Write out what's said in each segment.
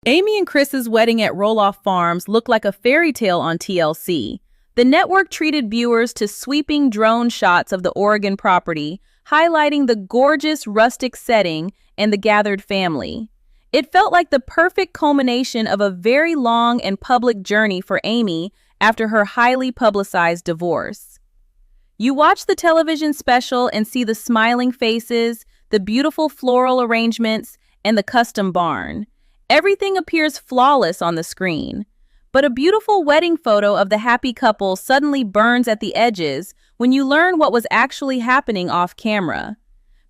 Amy and Chris's wedding at Roloff Farms looked like a fairy tale on TLC. The network treated viewers to sweeping drone shots of the Oregon property, highlighting the gorgeous rustic setting and the gathered family. It felt like the perfect culmination of a very long and public journey for Amy after her highly publicized divorce. You watch the television special and see the smiling faces, the beautiful floral arrangements, and the custom barn. Everything appears flawless on the screen. But a beautiful wedding photo of the happy couple suddenly burns at the edges when you learn what was actually happening off camera.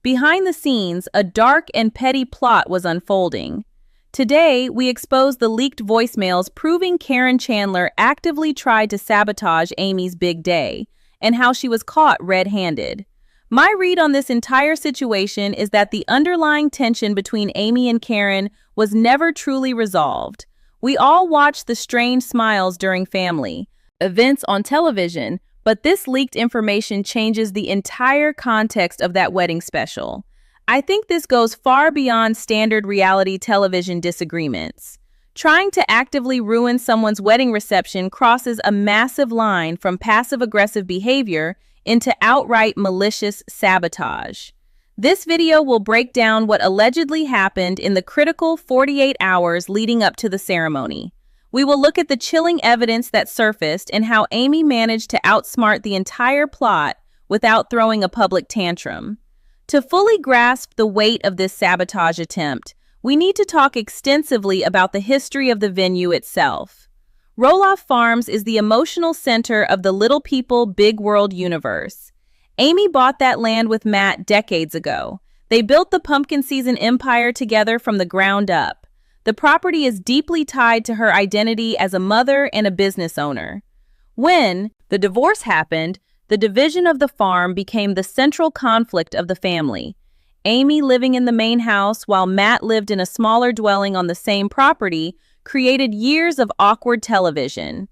Behind the scenes, a dark and petty plot was unfolding. Today, we expose the leaked voicemails proving Caryn Chandler actively tried to sabotage Amy's big day, and how she was caught red-handed. My read on this entire situation is that the underlying tension between Amy and Caryn was never truly resolved. We all watched the strange smiles during family events on television, but this leaked information changes the entire context of that wedding special. I think this goes far beyond standard reality television disagreements. Trying to actively ruin someone's wedding reception crosses a massive line from passive-aggressive behavior into outright malicious sabotage. This video will break down what allegedly happened in the critical 48 hours leading up to the ceremony. We will look at the chilling evidence that surfaced and how Amy managed to outsmart the entire plot without throwing a public tantrum. To fully grasp the weight of this sabotage attempt, we need to talk extensively about the history of the venue itself. Roloff Farms is the emotional center of the Little People, Big World universe. Amy bought that land with Matt decades ago. They built the pumpkin season empire together from the ground up. The property is deeply tied to her identity as a mother and a business owner. When the divorce happened, the division of the farm became the central conflict of the family. Amy living in the main house while Matt lived in a smaller dwelling on the same property created years of awkward television.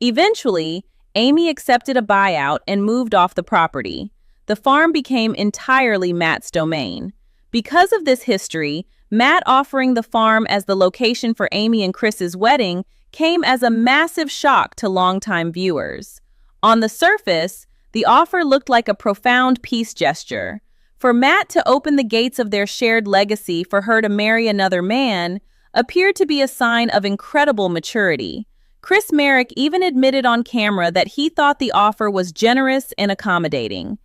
Eventually, Amy accepted a buyout and moved off the property. The farm became entirely Matt's domain. Because of this history, Matt offering the farm as the location for Amy and Chris's wedding came as a massive shock to longtime viewers. On the surface, the offer looked like a profound peace gesture. For Matt to open the gates of their shared legacy for her to marry another man appeared to be a sign of incredible maturity. Marek even admitted on camera that he thought the offer was generous and accommodating.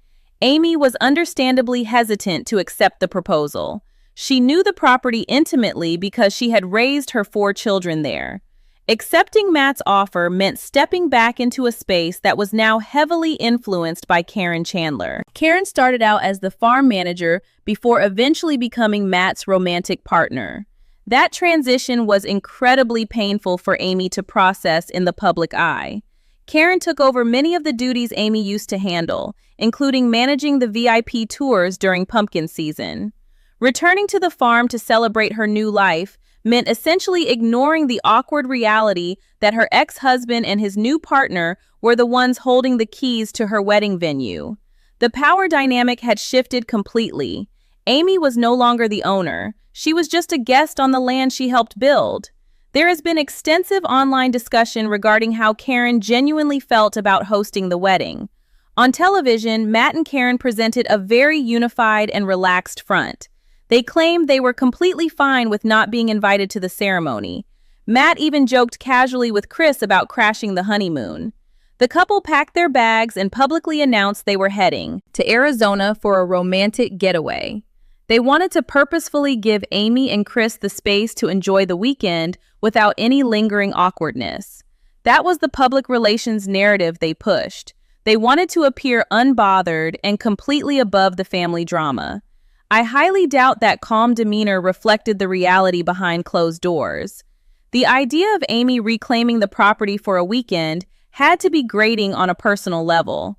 Amy was understandably hesitant to accept the proposal. She knew the property intimately because she had raised her 4 children there. Accepting Matt's offer meant stepping back into a space that was now heavily influenced by Caryn Chandler. Caryn started out as the farm manager before eventually becoming Matt's romantic partner. That transition was incredibly painful for Amy to process in the public eye. Caryn took over many of the duties Amy used to handle, including managing the VIP tours during pumpkin season. Returning to the farm to celebrate her new life meant essentially ignoring the awkward reality that her ex-husband and his new partner were the ones holding the keys to her wedding venue. The power dynamic had shifted completely. Amy was no longer the owner. She was just a guest on the land she helped build. There has been extensive online discussion regarding how Caryn genuinely felt about hosting the wedding. On television, Matt and Caryn presented a very unified and relaxed front. They claimed they were completely fine with not being invited to the ceremony. Matt even joked casually with Chris about crashing the honeymoon. The couple packed their bags and publicly announced they were heading to Arizona for a romantic getaway. They wanted to purposefully give Amy and Chris the space to enjoy the weekend without any lingering awkwardness. That was the public relations narrative they pushed. They wanted to appear unbothered and completely above the family drama. I highly doubt that calm demeanor reflected the reality behind closed doors. The idea of Amy reclaiming the property for a weekend had to be grating on a personal level.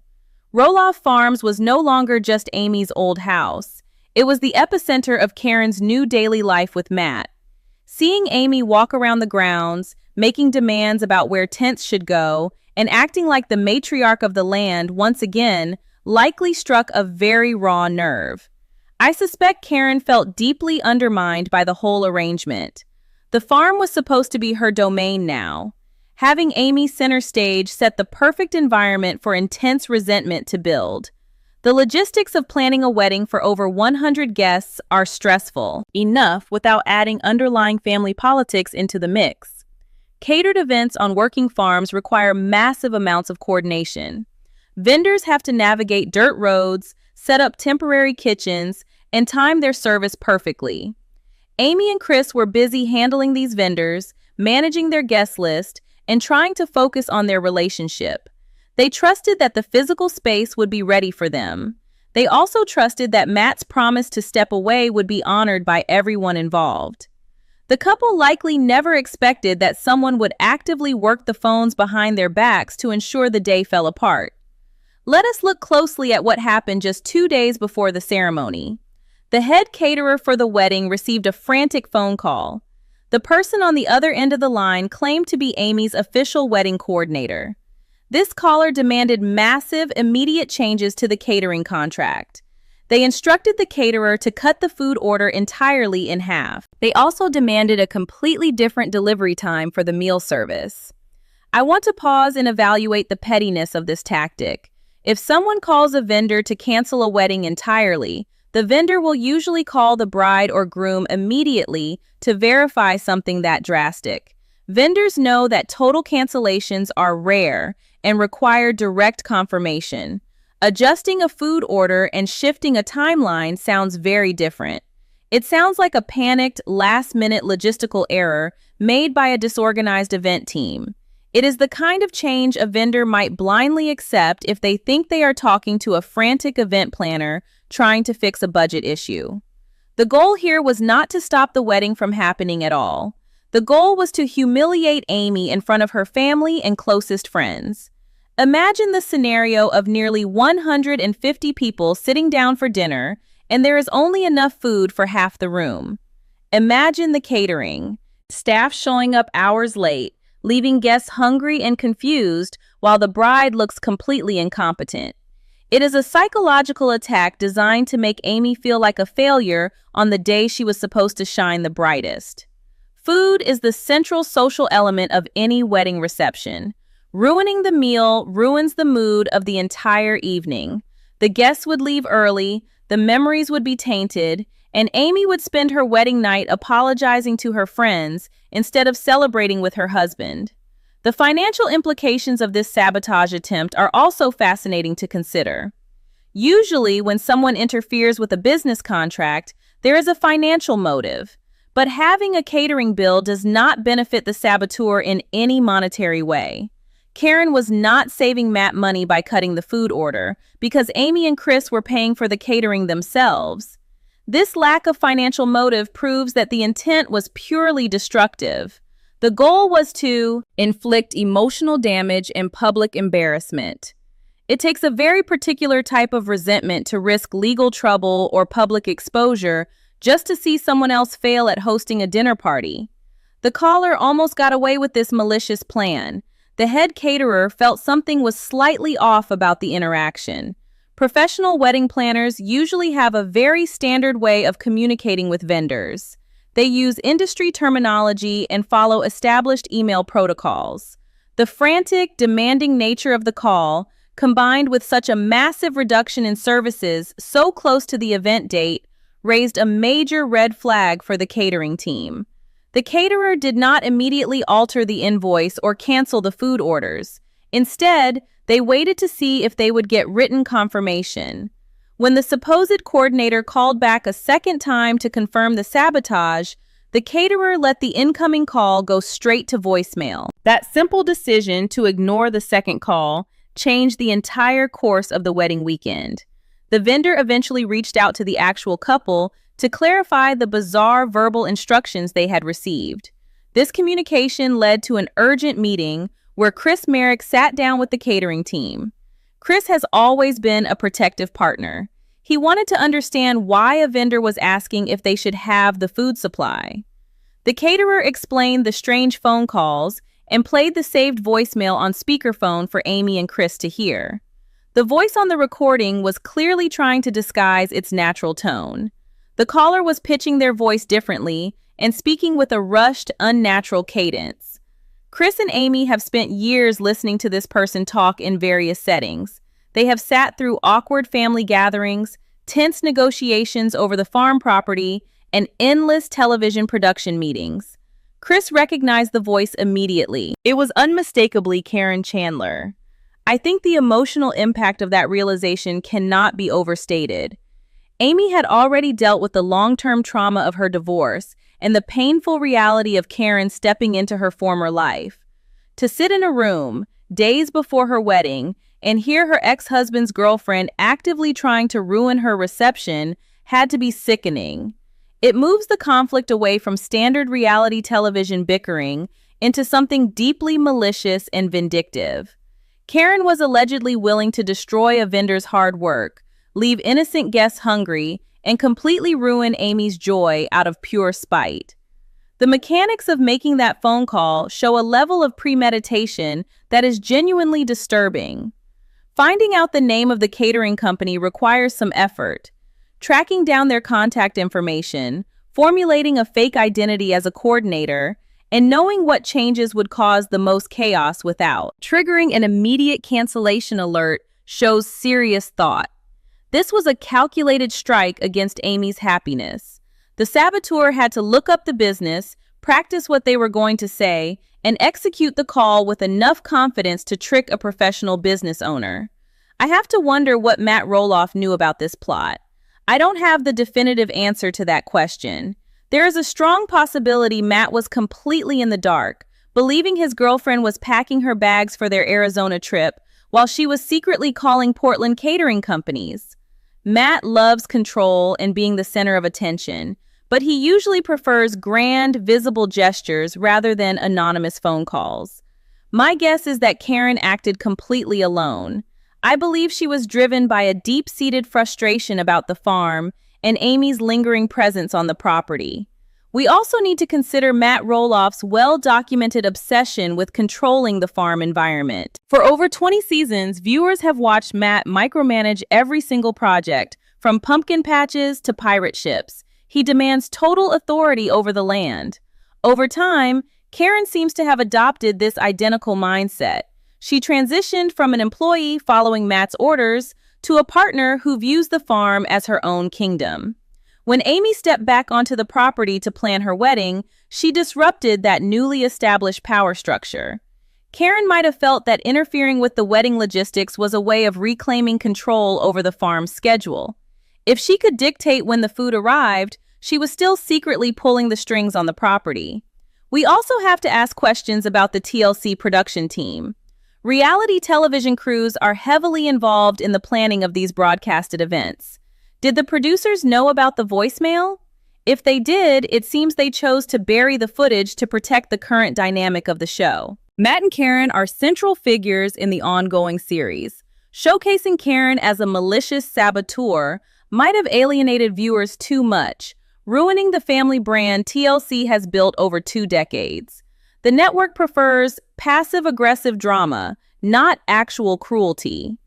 Roloff Farms was no longer just Amy's old house. It was the epicenter of Caryn's new daily life with Matt. Seeing Amy walk around the grounds, making demands about where tents should go, and acting like the matriarch of the land once again likely struck a very raw nerve. I suspect Caryn felt deeply undermined by the whole arrangement. The farm was supposed to be her domain now. Having Amy center stage set the perfect environment for intense resentment to build. The logistics of planning a wedding for over 100 guests are stressful enough without adding underlying family politics into the mix. Catered events on working farms require massive amounts of coordination. Vendors have to navigate dirt roads, set up temporary kitchens, and time their service perfectly. Amy and Chris were busy handling these vendors, managing their guest list, and trying to focus on their relationship. They trusted that the physical space would be ready for them. They also trusted that Matt's promise to step away would be honored by everyone involved. The couple likely never expected that someone would actively work the phones behind their backs to ensure the day fell apart. Let us look closely at what happened just 2 days before the ceremony. The head caterer for the wedding received a frantic phone call. The person on the other end of the line claimed to be Amy's official wedding coordinator. This caller demanded massive, immediate changes to the catering contract. They instructed the caterer to cut the food order entirely in half. They also demanded a completely different delivery time for the meal service. I want to pause and evaluate the pettiness of this tactic. If someone calls a vendor to cancel a wedding entirely, the vendor will usually call the bride or groom immediately to verify something that drastic. Vendors know that total cancellations are rare and require direct confirmation. Adjusting a food order and shifting a timeline sounds very different. It sounds like a panicked, last-minute logistical error made by a disorganized event team. It is the kind of change a vendor might blindly accept if they think they are talking to a frantic event planner trying to fix a budget issue. The goal here was not to stop the wedding from happening at all. The goal was to humiliate Amy in front of her family and closest friends. Imagine the scenario of nearly 150 people sitting down for dinner, and there is only enough food for half the room. Imagine the catering. Staff showing up hours late, leaving guests hungry and confused while the bride looks completely incompetent. It is a psychological attack designed to make Amy feel like a failure on the day she was supposed to shine the brightest. Food is the central social element of any wedding reception. Ruining the meal ruins the mood of the entire evening. The guests would leave early, the memories would be tainted, and Amy would spend her wedding night apologizing to her friends instead of celebrating with her husband. The financial implications of this sabotage attempt are also fascinating to consider. Usually, when someone interferes with a business contract, there is a financial motive. But having a catering bill does not benefit the saboteur in any monetary way. Caryn was not saving Matt money by cutting the food order because Amy and Chris were paying for the catering themselves. This lack of financial motive proves that the intent was purely destructive. The goal was to inflict emotional damage and public embarrassment. It takes a very particular type of resentment to risk legal trouble or public exposure just to see someone else fail at hosting a dinner party. The caller almost got away with this malicious plan. The head caterer felt something was slightly off about the interaction. Professional wedding planners usually have a very standard way of communicating with vendors. They use industry terminology and follow established email protocols. The frantic, demanding nature of the call, combined with such a massive reduction in services so close to the event date, raised a major red flag for the catering team. The caterer did not immediately alter the invoice or cancel the food orders. Instead, they waited to see if they would get written confirmation. When the supposed coordinator called back a second time to confirm the sabotage, the caterer let the incoming call go straight to voicemail. That simple decision to ignore the second call changed the entire course of the wedding weekend. The vendor eventually reached out to the actual couple to clarify the bizarre verbal instructions they had received. This communication led to an urgent meeting where Marek sat down with the catering team. Chris has always been a protective partner. He wanted to understand why a vendor was asking if they should have the food supply. The caterer explained the strange phone calls and played the saved voicemail on speakerphone for Amy and Chris to hear. The voice on the recording was clearly trying to disguise its natural tone. The caller was pitching their voice differently and speaking with a rushed, unnatural cadence. Chris and Amy have spent years listening to this person talk in various settings. They have sat through awkward family gatherings, tense negotiations over the farm property, and endless television production meetings. Chris recognized the voice immediately. It was unmistakably Caryn Chandler. I think the emotional impact of that realization cannot be overstated. Amy had already dealt with the long-term trauma of her divorce and the painful reality of Caryn stepping into her former life. To sit in a room, days before her wedding, and hear her ex-husband's girlfriend actively trying to ruin her reception had to be sickening. It moves the conflict away from standard reality television bickering into something deeply malicious and vindictive. Caryn was allegedly willing to destroy a vendor's hard work, leave innocent guests hungry, and completely ruin Amy's joy out of pure spite. The mechanics of making that phone call show a level of premeditation that is genuinely disturbing. Finding out the name of the catering company requires some effort. Tracking down their contact information, formulating a fake identity as a coordinator, and knowing what changes would cause the most chaos without triggering an immediate cancellation alert shows serious thought. This was a calculated strike against Amy's happiness. The saboteur had to look up the business, practice what they were going to say, and execute the call with enough confidence to trick a professional business owner. I have to wonder what Matt Roloff knew about this plot. I don't have the definitive answer to that question. There is a strong possibility Matt was completely in the dark, believing his girlfriend was packing her bags for their Arizona trip while she was secretly calling Portland catering companies. Matt loves control and being the center of attention, but he usually prefers grand, visible gestures rather than anonymous phone calls. My guess is that Caryn acted completely alone. I believe she was driven by a deep-seated frustration about the farm and Amy's lingering presence on the property. We also need to consider Matt Roloff's well-documented obsession with controlling the farm environment. For over 20 seasons, viewers have watched Matt micromanage every single project, from pumpkin patches to pirate ships. He demands total authority over the land. Over time, Caryn seems to have adopted this identical mindset. She transitioned from an employee following Matt's orders to a partner who views the farm as her own kingdom. When Amy stepped back onto the property to plan her wedding, she disrupted that newly established power structure. Caryn might have felt that interfering with the wedding logistics was a way of reclaiming control over the farm's schedule. If she could dictate when the food arrived, she was still secretly pulling the strings on the property. We also have to ask questions about the TLC production team. Reality television crews are heavily involved in the planning of these broadcasted events. Did the producers know about the voicemail? If they did, it seems they chose to bury the footage to protect the current dynamic of the show. Matt and Caryn are central figures in the ongoing series. Showcasing Caryn as a malicious saboteur might have alienated viewers too much, ruining the family brand TLC has built over 2 decades. The network prefers passive-aggressive drama, not actual cruelty.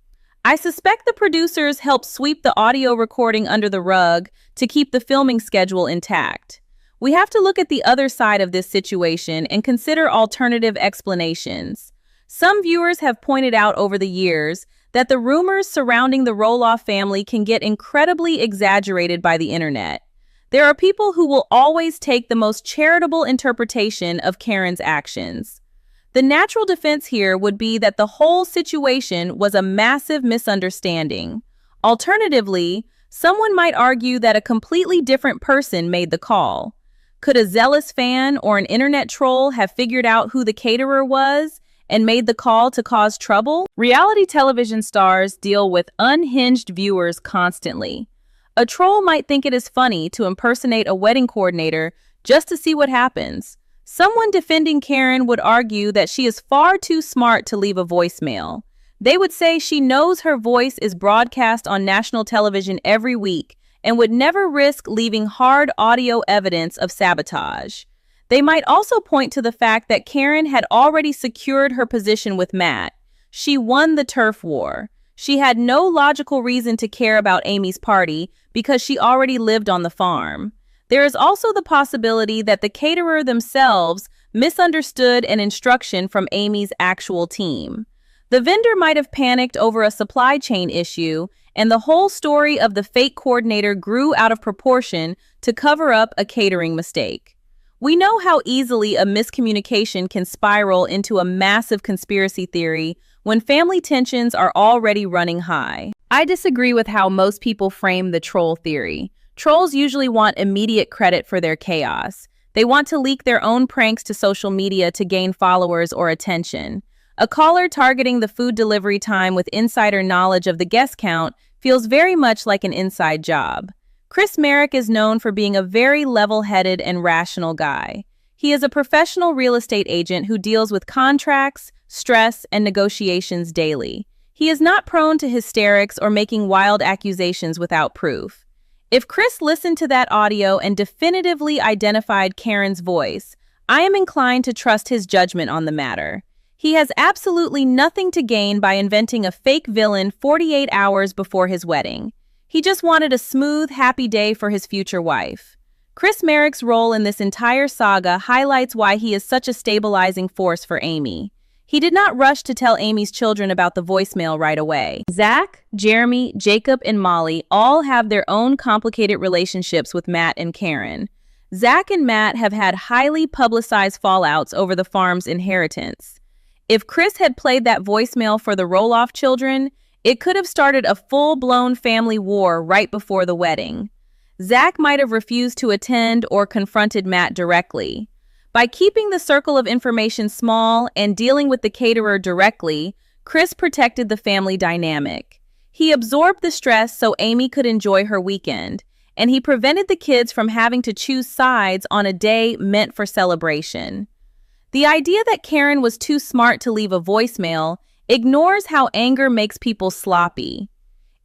I suspect the producers helped sweep the audio recording under the rug to keep the filming schedule intact. We have to look at the other side of this situation and consider alternative explanations. Some viewers have pointed out over the years that the rumors surrounding the Roloff family can get incredibly exaggerated by the internet. There are people who will always take the most charitable interpretation of Caryn's actions. The natural defense here would be that the whole situation was a massive misunderstanding. Alternatively, someone might argue that a completely different person made the call. Could a zealous fan or an internet troll have figured out who the caterer was and made the call to cause trouble? Reality television stars deal with unhinged viewers constantly. A troll might think it is funny to impersonate a wedding coordinator just to see what happens. Someone defending Caryn would argue that she is far too smart to leave a voicemail. They would say she knows her voice is broadcast on national television every week and would never risk leaving hard audio evidence of sabotage. They might also point to the fact that Caryn had already secured her position with Matt. She won the turf war. She had no logical reason to care about Amy's party because she already lived on the farm. There is also the possibility that the caterer themselves misunderstood an instruction from Amy's actual team. The vendor might have panicked over a supply chain issue, and the whole story of the fake coordinator grew out of proportion to cover up a catering mistake. We know how easily a miscommunication can spiral into a massive conspiracy theory when family tensions are already running high. I disagree with how most people frame the troll theory. Trolls usually want immediate credit for their chaos. They want to leak their own pranks to social media to gain followers or attention. A caller targeting the food delivery time with insider knowledge of the guest count feels very much like an inside job. Marek is known for being a very level-headed and rational guy. He is a professional real estate agent who deals with contracts, stress, and negotiations daily. He is not prone to hysterics or making wild accusations without proof. If Chris listened to that audio and definitively identified Caryn's voice, I am inclined to trust his judgment on the matter. He has absolutely nothing to gain by inventing a fake villain 48 hours before his wedding. He just wanted a smooth, happy day for his future wife. Marek's role in this entire saga highlights why he is such a stabilizing force for Amy. He did not rush to tell Amy's children about the voicemail right away. Zach, Jeremy, Jacob, and Molly all have their own complicated relationships with Matt and Caryn. Zach and Matt have had highly publicized fallouts over the farm's inheritance. If Chris had played that voicemail for the Roloff children, it could have started a full-blown family war right before the wedding. Zach might have refused to attend or confronted Matt directly. By keeping the circle of information small and dealing with the caterer directly, Chris protected the family dynamic. He absorbed the stress so Amy could enjoy her weekend, and he prevented the kids from having to choose sides on a day meant for celebration. The idea that Caryn was too smart to leave a voicemail ignores how anger makes people sloppy.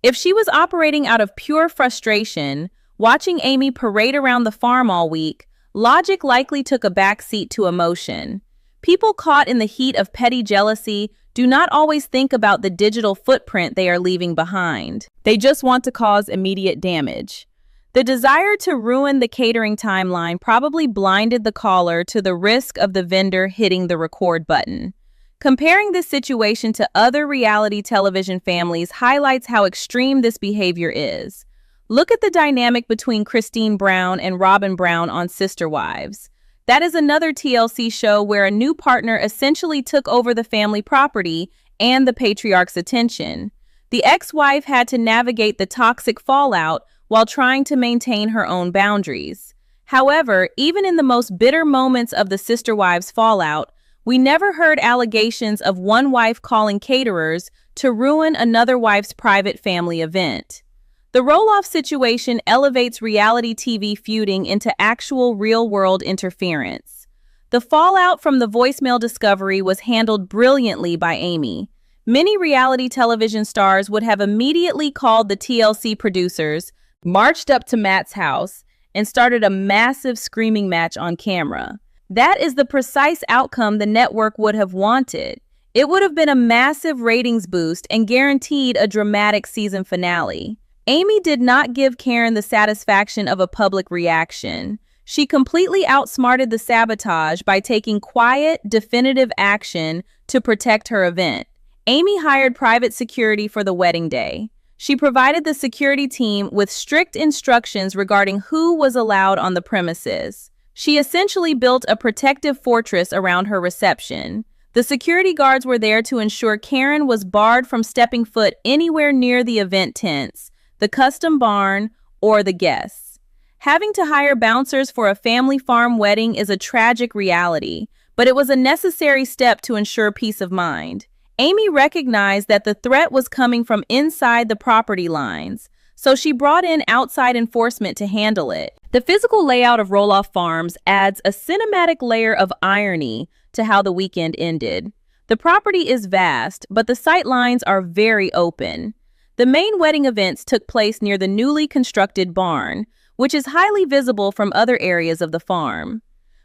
If she was operating out of pure frustration, watching Amy parade around the farm all week, logic likely took a backseat to emotion. People caught in the heat of petty jealousy do not always think about the digital footprint they are leaving behind. They just want to cause immediate damage. The desire to ruin the catering timeline probably blinded the caller to the risk of the vendor hitting the record button. Comparing this situation to other reality television families highlights how extreme this behavior is. Look at the dynamic between Christine Brown and Robin Brown on Sister Wives. That is another TLC show where a new partner essentially took over the family property and the patriarch's attention. The ex-wife had to navigate the toxic fallout while trying to maintain her own boundaries. However, even in the most bitter moments of the Sister Wives fallout, we never heard allegations of one wife calling caterers to ruin another wife's private family event. The Roloff situation elevates reality TV feuding into actual real-world interference. The fallout from the voicemail discovery was handled brilliantly by Amy. Many reality television stars would have immediately called the TLC producers, marched up to Matt's house, and started a massive screaming match on camera. That is the precise outcome the network would have wanted. It would have been a massive ratings boost and guaranteed a dramatic season finale. Amy did not give Caryn the satisfaction of a public reaction. She completely outsmarted the sabotage by taking quiet, definitive action to protect her event. Amy hired private security for the wedding day. She provided the security team with strict instructions regarding who was allowed on the premises. She essentially built a protective fortress around her reception. The security guards were there to ensure Caryn was barred from stepping foot anywhere near the event tents, the custom barn, or the guests. Having to hire bouncers for a family farm wedding is a tragic reality, but it was a necessary step to ensure peace of mind. Amy recognized that the threat was coming from inside the property lines, so she brought in outside enforcement to handle it. The physical layout of Roloff Farms adds a cinematic layer of irony to how the weekend ended. The property is vast, but the sight lines are very open. The main wedding events took place near the newly constructed barn, which is highly visible from other areas of the farm.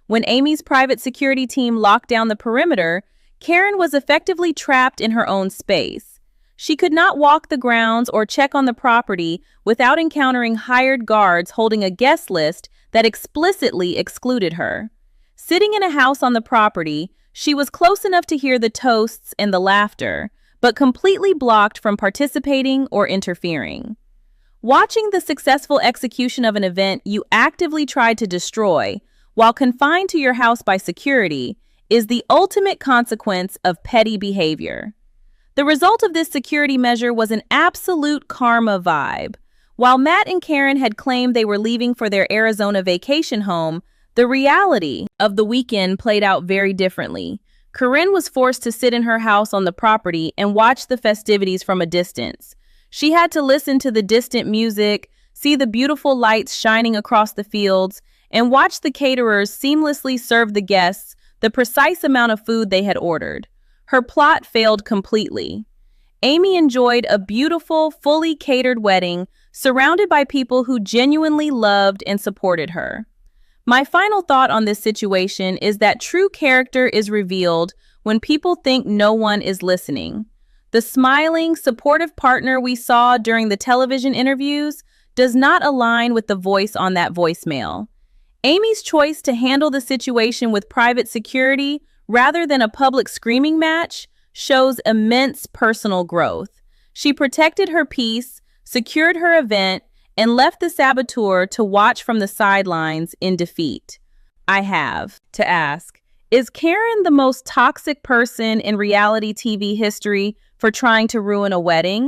When Amy's private security team locked down the perimeter, Caryn was effectively trapped in her own space. She could not walk the grounds or check on the property without encountering hired guards holding a guest list that explicitly excluded her. Sitting in a house on the property, she was close enough to hear the toasts and the laughter, but completely blocked from participating or interfering. Watching the successful execution of an event you actively tried to destroy, while confined to your house by security, is the ultimate consequence of petty behavior. The result of this security measure was an absolute karma vibe. While Matt and Caryn had claimed they were leaving for their Arizona vacation home, the reality of the weekend played out very differently. Caryn was forced to sit in her house on the property and watch the festivities from a distance. She had to listen to the distant music, see the beautiful lights shining across the fields, and watch the caterers seamlessly serve the guests the precise amount of food they had ordered. Her plot failed completely. Amy enjoyed a beautiful, fully catered wedding surrounded by people who genuinely loved and supported her. My final thought on this situation is that true character is revealed when people think no one is listening. The smiling, supportive partner we saw during the television interviews does not align with the voice on that voicemail. Amy's choice to handle the situation with private security rather than a public screaming match shows immense personal growth. She protected her peace, secured her event, and left the saboteur to watch from the sidelines in defeat. I have to ask, is Caryn the most toxic person in reality TV history for trying to ruin a wedding?